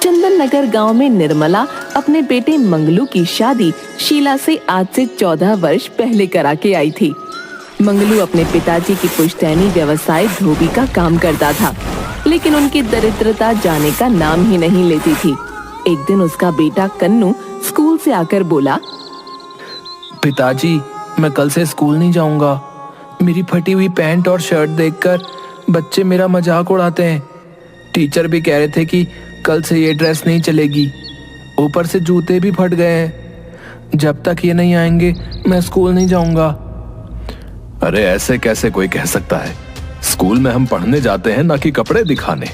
चंदन नगर गांव में निर्मला अपने बेटे मंगलू की शादी शीला से आज से 14 वर्ष पहले करा के आई थी। मंगलू अपने पिताजी की पुश्तैनी व्यवसाय धोबी का काम करता था, लेकिन उनकी दरिद्रता जाने का नाम ही नहीं लेती थी। एक दिन उसका बेटा कन्नू स्कूल से आकर बोला, पिताजी, मैं कल से स्कूल नहीं जाऊंगा। मेरी फटी हुई पैंट और शर्ट देखकर बच्चे मेरा मजाक उड़ाते हैं। टीचर भी कह रहे थे कि कल से ये ड्रेस नहीं चलेगी। ऊपर से जूते भी फट गए हैं। जब तक ये नहीं आएंगे मैं स्कूल नहीं जाऊंगा। अरे ऐसे कैसे कोई कह सकता है? स्कूल में हम पढ़ने जाते हैं, ना कि कपड़े दिखाने।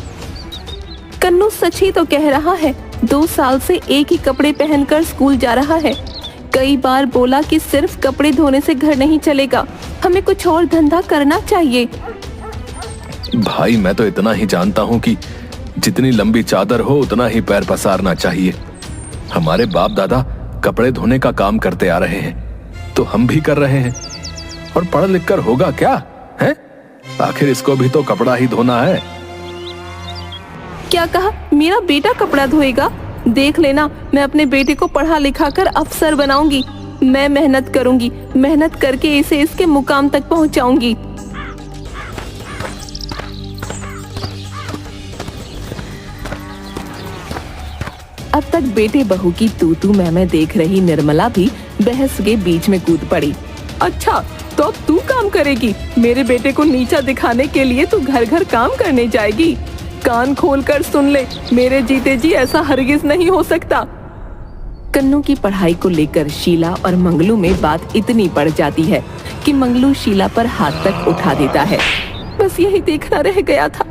कन्नू सच ही तो कह रहा है। 2 साल से एक ही कपड़े पहनकर स्कूल जा रहा है। कई बार बोला कि सिर्फ कपड़े धोने से घर नहीं चलेगा, हमें कुछ और धंधा करना चाहिए। भाई, मैं तो इतना ही जानता हूँ कि जितनी लंबी चादर हो उतना ही पैर पसारना चाहिए। हमारे बाप दादा कपड़े धोने का काम करते आ रहे हैं, तो हम भी कर रहे हैं। और पढ़ लिख कर होगा क्या है? आखिर इसको भी तो कपड़ा ही धोना है। क्या कहा? मेरा बेटा कपड़ा धोएगा? देख लेना, मैं अपने बेटे को पढ़ा लिखा कर अफसर बनाऊंगी। मैं मेहनत करूंगी, मेहनत करके इसे इसके मुकाम तक पहुंचाऊंगी। अब तक बेटे बहू की तू मैं देख रही निर्मला भी बहस के बीच में कूद पड़ी। अच्छा, तो अब तू काम करेगी? मेरे बेटे को नीचा दिखाने के लिए तू घर घर काम करने जाएगी? कान खोलकर सुन ले, मेरे जीते जी ऐसा हरगिज नहीं हो सकता। कन्नू की पढ़ाई को लेकर शीला और मंगलू में बात इतनी बढ़ जाती है कि मंगलू शीला पर हाथ तक उठा देता है। बस यही देखना रह गया था।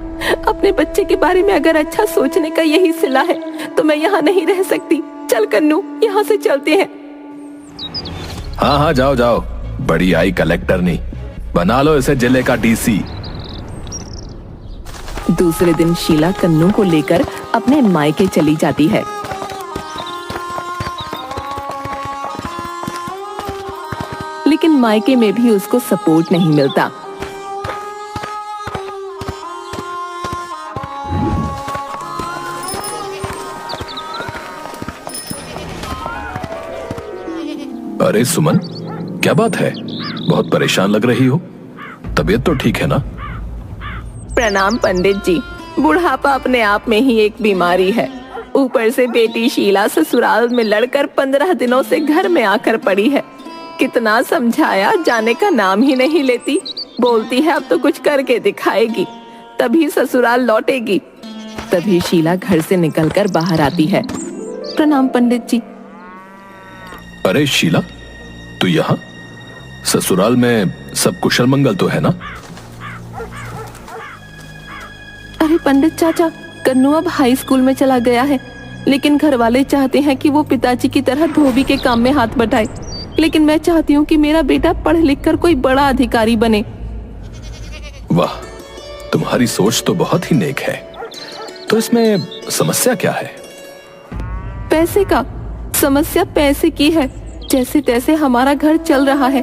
अपने बच्चे के बारे में अगर अच्छा सोचने का यही सिला है तो मैं यहाँ नहीं रह सकती। चल कन्नू, यहाँ से चलते हैं। हाँ हाँ, जाओ जाओ। बड़ी आई कलेक्टर नहीं, बना लो इसे जिले का डीसी। दूसरे दिन शीला कन्नू को लेकर अपने मायके चली जाती है। लेकिन मायके में भी उसको सपोर्ट नहीं मिलता। अरे सुमन, क्या बात है? बहुत परेशान लग रही हो। तबीयत तो ठीक है ना? प्रणाम पंडित जी। बुढ़ापा अपने आप में ही एक बीमारी है। ऊपर से बेटी शीला ससुराल में लड़कर 15 दिनों से घर में आकर पड़ी है। कितना समझाया, जाने का नाम ही नहीं लेती। बोलती है अब तो कुछ करके दिखाएगी, तभी ससुराल लौटेगी। तभी शीला घर से निकलकर बाहर आती है। प्रणाम पंडित जी। अरे शीला, तू यहाँ? ससुराल में सब कुशल मंगल तो है ना? अरे पंडित चाचा, कन्नू अब हाई स्कूल में चला गया है, लेकिन घर वाले चाहते हैं कि वो पिताजी की तरह धोबी के काम में हाथ बटाए। लेकिन मैं चाहती हूँ कि मेरा बेटा पढ़ लिख कर कोई बड़ा अधिकारी बने। वाह, तुम्हारी सोच तो बहुत ही नेक है। तो इसमें समस्या क्या है? पैसे का। समस्या पैसे की है। जैसे तैसे हमारा घर चल रहा है,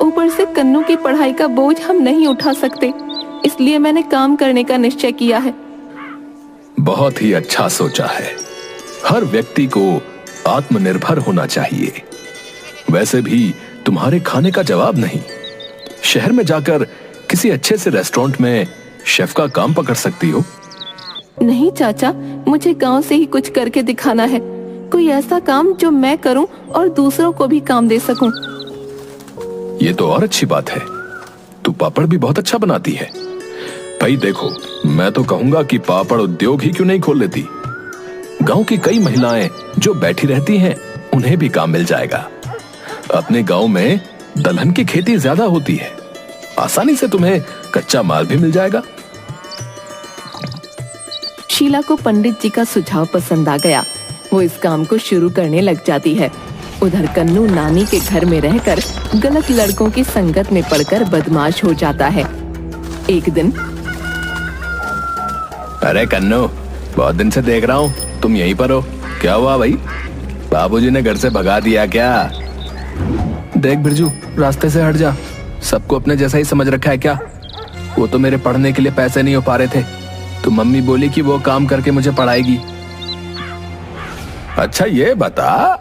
ऊपर से कन्नू की पढ़ाई का बोझ हम नहीं उठा सकते, इसलिए मैंने काम करने का निश्चय किया है। बहुत ही अच्छा सोचा है। हर व्यक्ति को आत्मनिर्भर होना चाहिए। वैसे भी तुम्हारे खाने का जवाब नहीं। शहर में जाकर किसी अच्छे से रेस्टोरेंट में शेफ का काम पकड़ सकती हो। नहीं चाचा, मुझे गांव से ही कुछ करके दिखाना है। कोई ऐसा काम जो मैं करूं और दूसरों को भी काम दे सकूं। ये तो और अच्छी बात है। तू पापड़ भी बहुत अच्छा बनाती है। भाई देखो, मैं तो कहूंगा कि पापड़ उद्योग ही क्यों नहीं खोल लेती। गांव की कई महिलाएं जो बैठी रहती हैं, उन्हें भी काम मिल जाएगा। अपने गांव में दलहन की खेती ज्यादा होती है, आसानी से तुम्हें कच्चा माल भी मिल जाएगा। शीला को पंडित जी का सुझाव पसंद आ गया। वो इस काम को शुरू करने लग जाती है। उधर कन्नू नानी के घर में रहकर गलत लड़कों की संगत में पड़कर बदमाश हो जाता है। एक दिन, अरे कन्नू, बहुत दिन से देख रहा हूँ तुम यहीं पर हो। क्या हुआ भाई? बाबूजी ने घर से भगा दिया क्या? देख बिरजू, रास्ते से हट जा। सबको अपने जैसा ही समझ रखा है क्या? वो तो मेरे पढ़ने के लिए पैसे नहीं हो पा रहे थे, तो मम्मी बोली कि वो काम करके मुझे पढ़ाएगी। अच्छा ये बता,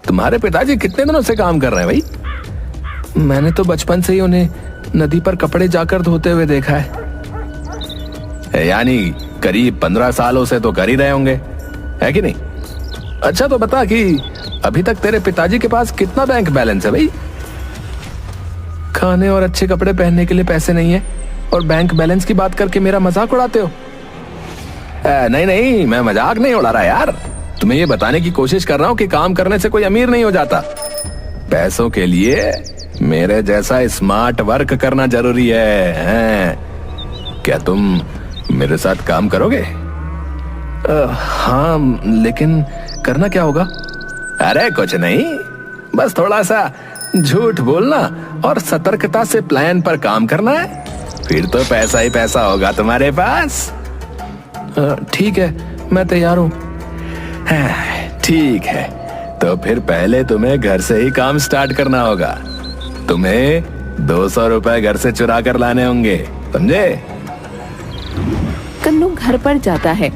तुम्हारे पिताजी कितने दिनों से काम कर रहे हैं भाई? मैंने तो बचपन से ही उन्हें नदी पर कपड़े जाकर धोते हुए देखा है। यानी करीब 15 सालों से तो कर ही रहे होंगे, है कि नहीं? अच्छा तो बता कि अभी तक तेरे पिताजी के पास कितना बैंक बैलेंस है भाई? खाने और अच्छे कपड़े पहनने के लिए पैसे नहीं है और बैंक बैलेंस की बात करके मेरा मजाक उड़ाते हो? नहीं नहीं, मैं मजाक नहीं उड़ा रहा यार, तुम्हें ये बताने की कोशिश कर रहा हूं कि काम करने से कोई अमीर नहीं हो जाता। पैसों के लिए मेरे जैसा स्मार्ट वर्क करना जरूरी है। क्या तुम मेरे साथ काम करोगे? हाँ, लेकिन करना क्या होगा? अरे कुछ नहीं, बस थोड़ा सा झूठ बोलना और सतर्कता से प्लान पर काम करना है, फिर तो पैसा ही पैसा होगा तुम्हारे पास। ठीक है, मैं तैयार हूँ। ठीक है, तो फिर पहले तुम्हें घर से ही काम स्टार्ट करना होगा। तुम्हें 200 रुपए घर से चुरा कर लाने होंगे, समझे? कन्नू घर पर जाता है।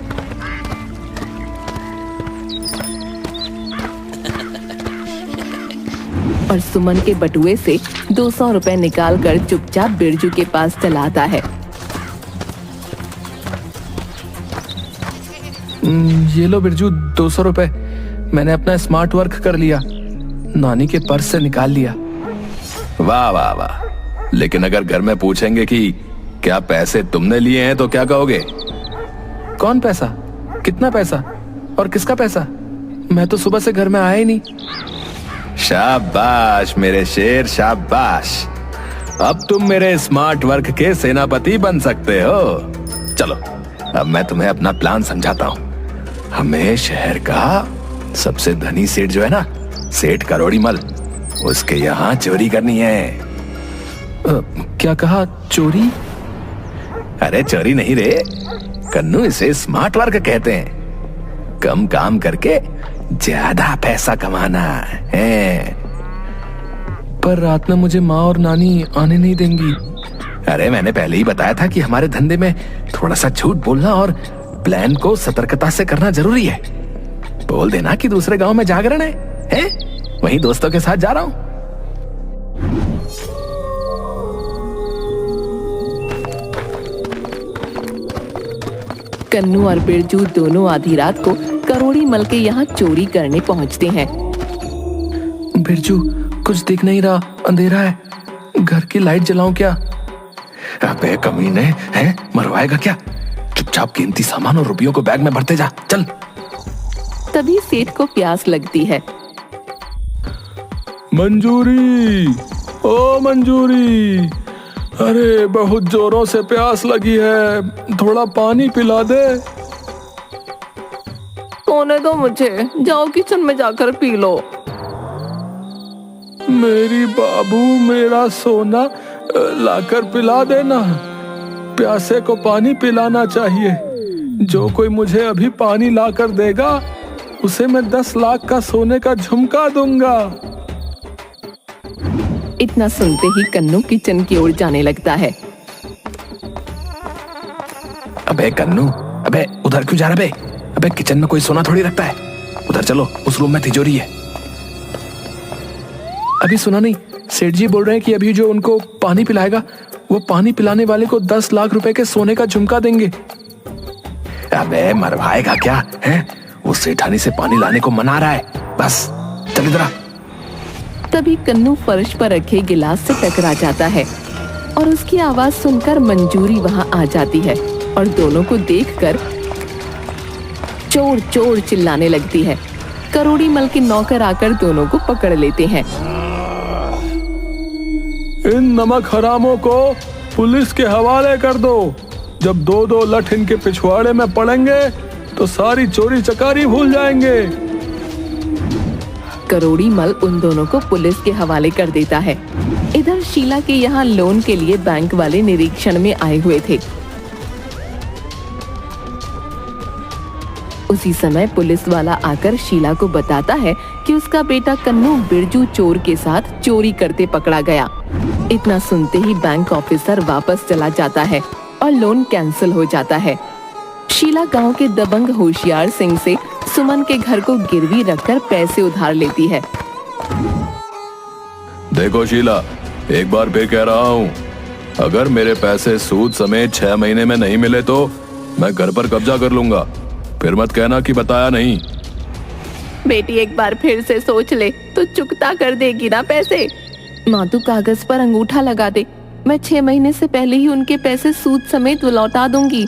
और सुमन के बटुए से 200 रुपए निकालकर चुपचाप बिरजू के पास चला आता है। ये लो बिरजू, 200 रुपए। मैंने अपना स्मार्ट वर्क कर लिया, नानी के पर्स से निकाल लिया। वाह वाह वाह, लेकिन अगर घर में पूछेंगे कि क्या पैसे तुमने लिए हैं तो क्या कहोगे? कौन पैसा? कितना पैसा? और किसका पैसा? मैं तो सुबह से घर में आया ही नहीं। शाबाश मेरे शेर, शाबाश। अब तुम मेरे स्मार्ट वर्क के सेनापति बन सकते हो। चलो अब मैं तुम्हें अपना प्लान समझाता हूँ। हमें शहर का सबसे धनी सेठ जो है ना, सेठ करोड़ी मल, उसके यहाँ चोरी करनी है। क्या कहा? चोरी? अरे चोरी नहीं रे कन्नू, इसे स्मार्ट वर्क कहते हैं। कम काम करके ज्यादा पैसा कमाना है। पर रात में मुझे माँ और नानी आने नहीं देंगी। अरे मैंने पहले ही बताया था कि हमारे धंधे में थोड़ा सा झूठ बोलना और प्लान को सतर्कता से करना जरूरी है। बोल देना कि दूसरे गांव में जागरण है? वहीं दोस्तों के साथ जा रहा हूं। कन्नू और बिरजू दोनों आधी रात को करोड़ी मल के यहाँ चोरी करने पहुँचते हैं। बिरजू, कुछ दिख नहीं रहा, अंधेरा है। घर की लाइट जलाऊं क्या? अबे कमीने, हैं? मरवाएगा क्या? चुपचाप कीमती सामान और रुपयों को बैग में भरते जा, चल। तभी सेठ को प्यास लगती है। मंजूरी, ओ मंजूरी, अरे बहुत जोरों से प्यास लगी है, थोड़ा पानी पिला दे। सोने दो मुझे, जाओ किचन में जाकर पी लो। मेरी बाबू, मेरा सोना, लाकर पिला देना। प्यासे को पानी पिलाना चाहिए। जो कोई मुझे अभी पानी लाकर देगा उसे मैं 10 लाख का सोने का झुमका दूंगा। इतना सुनते ही कन्नू किचन की ओर जाने लगता है। अबे कन्नू, अबे उधर क्यों जा रहा बे? अबे किचन में कोई सोना थोड़ी रखता है। उधर चलो, उस रूम में तिजोरी है। अभी सुना नहीं? सेठ जी बोल रहे हैं कि अभी जो उनको पानी पिलाएगा वो पानी पिलाने वाले को 10 लाख रुपए के सोने का झुमका देंगे। अबे मरवाएगा क्या है? वो सेठानी से पानी लाने को मना रहा है। बस चल इधर आ। तभी कन्नू फर्श पर रखे गिलास से टकरा जाता है और उसकी आवाज सुनकर मंजूरी वहां आ जाती है और दोनों को देखकर चोर चोर चिल्लाने लगती है। करोड़ी मल के नौकर आकर दोनों को पकड़ लेते हैं। इन नमक हरामों को पुलिस के हवाले कर दो। जब 2-2 लठ इनके पिछवाड़े में पड़ेंगे तो सारी चोरी चकारी भूल जाएंगे। करोड़ी मल उन दोनों को पुलिस के हवाले कर देता है। इधर शीला के यहाँ लोन के लिए बैंक वाले निरीक्षण में आए हुए थे। उसी समय पुलिस वाला आकर शीला को बताता है कि उसका बेटा कन्नू बिरजू चोर के साथ चोरी करते पकड़ा गया। इतना सुनते ही बैंक ऑफिसर वापस चला जाता है और लोन कैंसिल हो जाता है। शीला गांव के दबंग होशियार सिंह से सुमन के घर को गिरवी रखकर पैसे उधार लेती है। देखो शीला, एक बार फिर कह रहा हूँ, अगर मेरे पैसे सूद समेत 6 महीने में नहीं मिले तो मैं घर पर कब्जा कर लूंगा। फिर मत कहना कि बताया नहीं। बेटी एक बार फिर से सोच ले, तो चुकता कर देगी ना पैसे। माँ तू कागज पर अंगूठा लगा दे, मैं 6 महीने से पहले ही उनके पैसे सूद समेत लौटा दूंगी।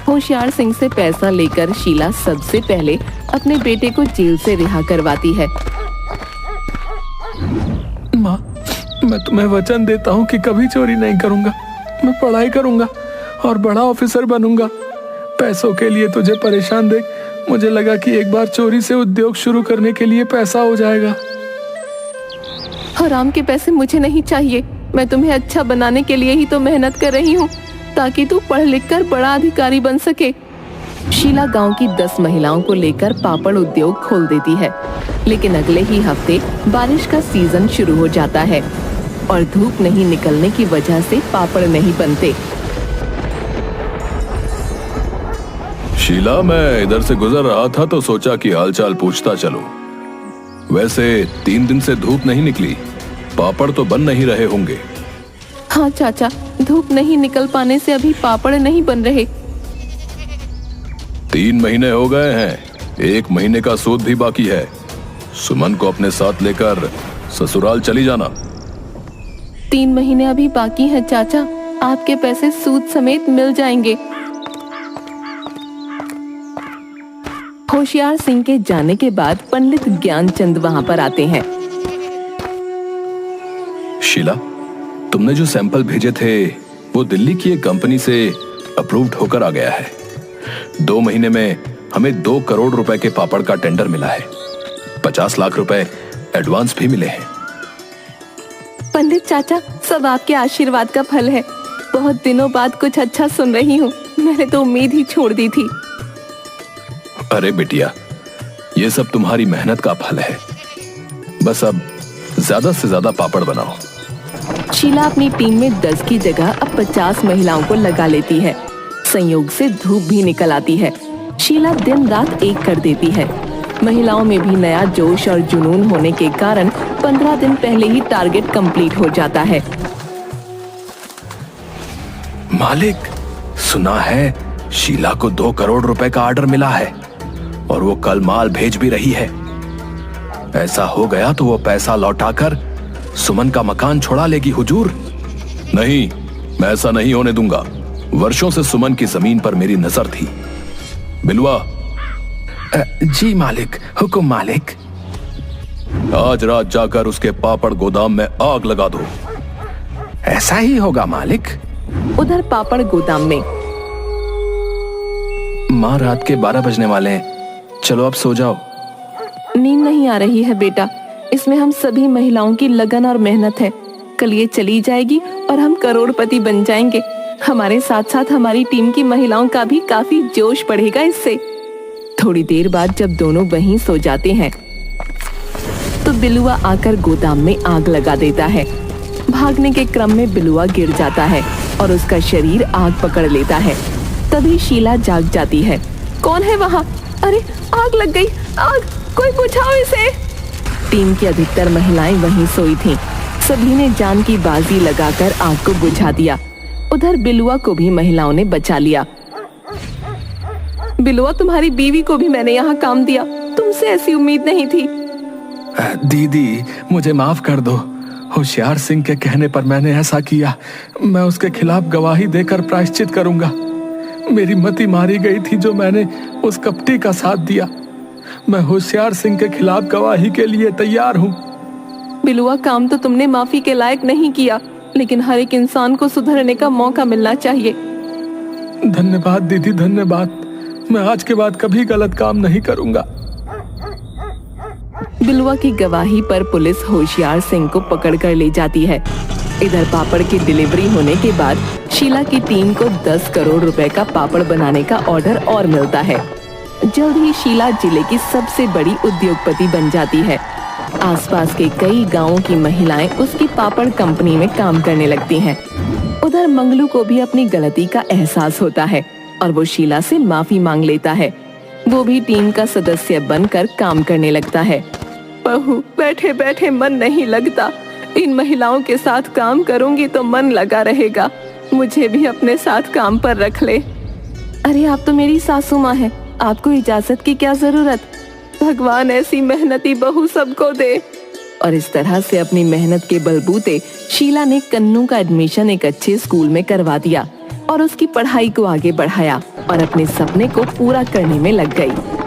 होशियार सिंह से पैसा लेकर शीला सबसे पहले अपने बेटे को जेल से रिहा करवाती है। माँ, मैं तुम्हें वचन देता हूँ कि कभी चोरी नहीं करूंगा। मैं पढ़ाई करूंगा और बड़ा ऑफिसर बनूंगा। पैसों के लिए तुझे परेशान देख मुझे लगा कि एक बार चोरी से उद्योग शुरू करने के लिए पैसा हो जाएगा। हराम के पैसे मुझे नहीं चाहिए। मैं तुम्हें अच्छा बनाने के लिए ही तो मेहनत कर रही हूँ, ताकि तू पढ़ लिख कर बड़ा अधिकारी बन सके। शीला गांव की 10 महिलाओं को लेकर पापड़ उद्योग खोल देती है, लेकिन अगले ही हफ्ते बारिश का सीजन शुरू हो जाता है और धूप नहीं निकलने की वजह से पापड़ नहीं बनते। शीला, मैं इधर से गुजर रहा था तो सोचा कि हालचाल पूछता चलूं। वैसे 3 दिन से धूप नहीं निकली, पापड़ तो बन नहीं रहे होंगे। हाँ चाचा, धूप नहीं निकल पाने से अभी पापड़ नहीं बन रहे। 3 महीने हो गए हैं, 1 महीने का सूद भी बाकी है। सुमन को अपने साथ लेकर ससुराल चली जाना। 3 महीने अभी बाकी हैं चाचा, आपके पैसे सूद समेत मिल जाएंगे। होशियार सिंह के जाने के बाद पंडित ज्ञानचंद वहां पर आते हैं। शीला, तुमने जो सैंपल भेजे थे वो दिल्ली की एक कंपनी से अप्रूव्ड होकर आ गया है। 2 महीने में हमें 2 करोड़ रुपए के पापड़ का टेंडर मिला है। 50 लाख रुपए एडवांस भी मिले हैं। पंडित चाचा, सब आपके आशीर्वाद का फल है। बहुत दिनों बाद कुछ अच्छा सुन रही हूँ, मैंने तो उम्मीद ही छोड़ दी थी। अरे बिटिया, ये सब तुम्हारी मेहनत का फल है। बस अब ज्यादा से ज्यादा पापड़ बनाओ। शीला अपनी टीम में 10 की जगह अब 50 महिलाओं को लगा लेती है। संयोग से धूप भी निकल आती है। शीला दिन रात एक कर देती है। महिलाओं में भी नया जोश और जुनून होने के कारण 15 दिन पहले ही टारगेट कंप्लीट हो जाता है। मालिक, सुना है शीला को 2 करोड़ रुपए का ऑर्डर मिला है और वो कल माल भेज भी रही है। ऐसा हो गया तो वो पैसा लौटाकर सुमन का मकान छुड़ा लेगी हुजूर। नहीं, मैं ऐसा नहीं होने दूंगा। वर्षों से सुमन की जमीन पर मेरी नजर थी। बिलवा। जी मालिक, हुकुम मालिक। आज रात जाकर उसके पापड़ गोदाम में आग लगा दो। ऐसा ही होगा मालिक। उधर पापड़ गोदाम में माँ, रात के 12 बजने वाले हैं, चलो अब सो जाओ। नींद नहीं आ रही है बेटा, इसमें हम सभी महिलाओं की लगन और मेहनत है। कल ये चली जाएगी और हम करोड़पति बन जाएंगे। हमारे साथ साथ हमारी टीम की महिलाओं का भी काफी जोश बढ़ेगा इससे। थोड़ी देर बाद जब दोनों वहीं सो जाते हैं तो बिलुआ आकर गोदाम में आग लगा देता है। भागने के क्रम में बिलुआ गिर जाता है और उसका शरीर आग पकड़ लेता है। तभी शीला जाग जाती है। कौन है वहाँ? अरे आग लग गई, आग, कोई बुझाओ इसे। टीम की अधिकतर महिलाएं वहीं सोई थीं। सभी ने जान की बाजी लगाकर आग को बुझा दिया। उधर बिलुआ को भी महिलाओं ने बचा लिया। बिलुआ, तुम्हारी बीवी को भी मैंने यहाँ काम दिया, तुमसे ऐसी उम्मीद नहीं थी। दीदी, मुझे माफ कर दो। होशियार सिंह के कहने पर मैंने ऐसा किया। मैं उसके खिलाफ गवाही देकर प्रायश्चित करूंगा। मेरी मति मारी गई थी जो मैंने उस कपटी का साथ दिया। मैं होशियार सिंह के खिलाफ गवाही के लिए तैयार हूँ। बिलुआ, काम तो तुमने माफी के लायक नहीं किया, लेकिन हर एक इंसान को सुधरने का मौका मिलना चाहिए। धन्यवाद दीदी, धन्यवाद। मैं आज के बाद कभी गलत काम नहीं करूंगा। बिलुआ की गवाही पर पुलिस होशियार सिंह को पकड़ कर ले जाती है। इधर पापड़ की डिलीवरी होने के बाद शीला की टीम को 10 करोड़ रुपए का पापड़ बनाने का ऑर्डर और मिलता है। जल्द ही शीला जिले की सबसे बड़ी उद्योगपति बन जाती है। आसपास के कई गांवों की महिलाएं उसकी पापड़ कंपनी में काम करने लगती हैं। उधर मंगलू को भी अपनी गलती का एहसास होता है और वो शीला से माफी मांग लेता है। वो भी टीम का सदस्य बनकर काम करने लगता है। बहू, बैठे बैठे मन नहीं लगता। इन महिलाओं के साथ काम करूंगी तो मन लगा रहेगा। मुझे भी अपने साथ काम पर रख ले। अरे आप तो मेरी सासू माँ है, आपको इजाजत की क्या जरूरत। भगवान ऐसी मेहनती बहू सबको दे। और इस तरह से अपनी मेहनत के बलबूते शीला ने कन्नू का एडमिशन एक अच्छे स्कूल में करवा दिया और उसकी पढ़ाई को आगे बढ़ाया और अपने सपने को पूरा करने में लग गई।